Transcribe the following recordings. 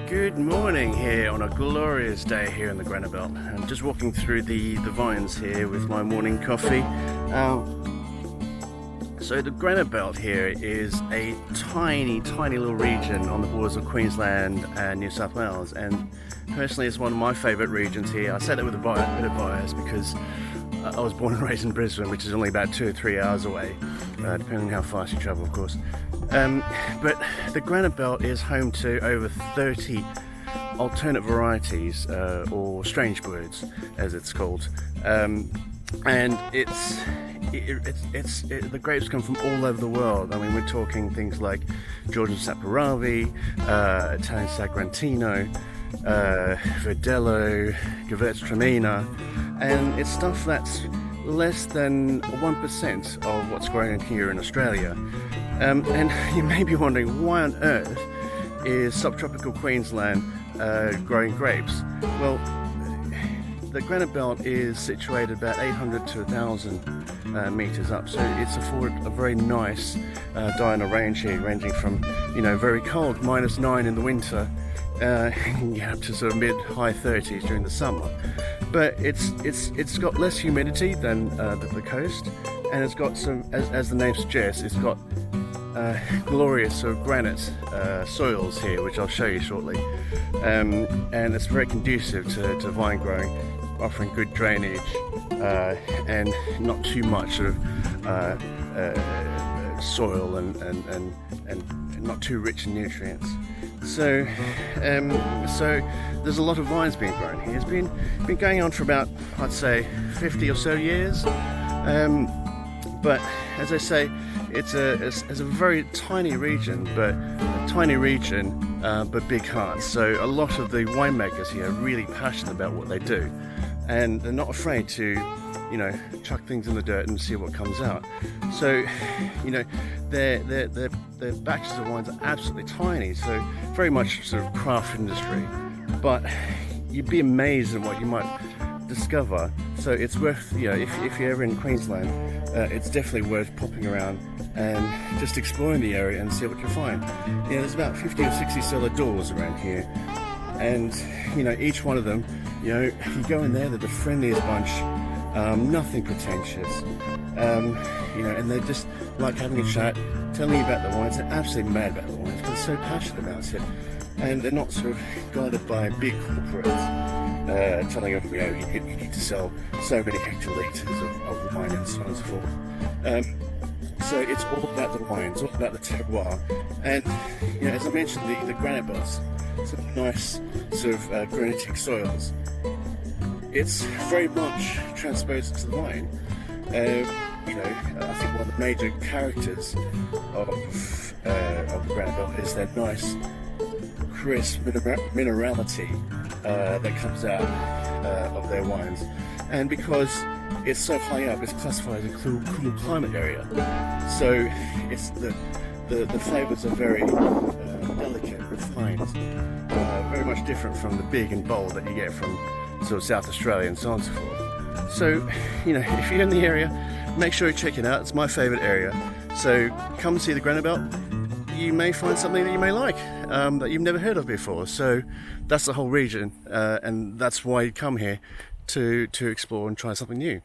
Good morning here on a glorious day here in the Granite Belt. I'm just walking through the vines here with my morning coffee. So the Granite Belt here is a tiny little region on the borders of Queensland and New South Wales, and personally it's one of my favourite regions here. I say that with a bit of bias because I was born and raised in Brisbane, which is only about 2 or 3 hours away, depending on how fast you travel, of course. But the Granite Belt is home to over 30 alternate varieties, or Strangebirds as it's called, and the grapes come from all over the world. I mean, we're talking things like Georgian Saperavi, Italian Sagrantino, Verdelho, Gewürztraminer, and it's stuff that's less than 1% of what's growing here in Australia. And you may be wondering, why on earth is subtropical Queensland growing grapes? Well, the Granite Belt is situated about 800 to 1,000 metres up, so it's afforded a very nice diurnal range here, ranging from, very cold, -9 in the winter, up to sort of mid-high 30s during the summer. But it's got less humidity than the coast, and it's got some, as the name suggests, it's got glorious sort of granite soils here, which I'll show you shortly, and it's very conducive to vine growing, offering good drainage and not too much sort of soil and not too rich in nutrients. So there's a lot of vines being grown here. It's been going on for about, I'd say, 50 or so years. But as I say, it's a very tiny region, but big hearts. So a lot of the winemakers here are really passionate about what they do, and they're not afraid to, chuck things in the dirt and see what comes out. So, their batches of wines are absolutely tiny, so very much sort of craft industry. But you'd be amazed at what you might discover. So it's worth, if you're ever in Queensland, it's definitely worth popping around and just exploring the area and see what you find. There's about 50 or 60 cellar doors around here, and each one of them, you go in there, they're the friendliest bunch, nothing pretentious, and they're just like having a chat, telling you about the wines. They're absolutely mad about the wines because they're so passionate about it, and they're not sort of guided by big corporates telling them, you need to sell so many hectolitres of wine and so on and so forth. So it's all about the wines, all about the terroir, and as I mentioned, the Granite Belts, some nice sort of granitic soils. It's very much transposed to the wine. I think one of the major characters of the Granite Belt is their nice, crisp minerality that comes out of their wines, and because it's so high up, it's classified as a cool climate area. So it's the flavours are very delicate, refined, very much different from the big and bold that you get from sort of South Australia and so on and so forth. So, if you're in the area, make sure you check it out. It's my favourite area. So come and see the Granite Belt. You may find something that you may like, that you've never heard of before. So that's the whole region, and that's why you come here, to explore and try something new.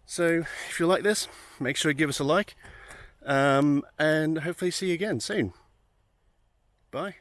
So if you like this, make sure you give us a like, and hopefully see you again soon. Bye.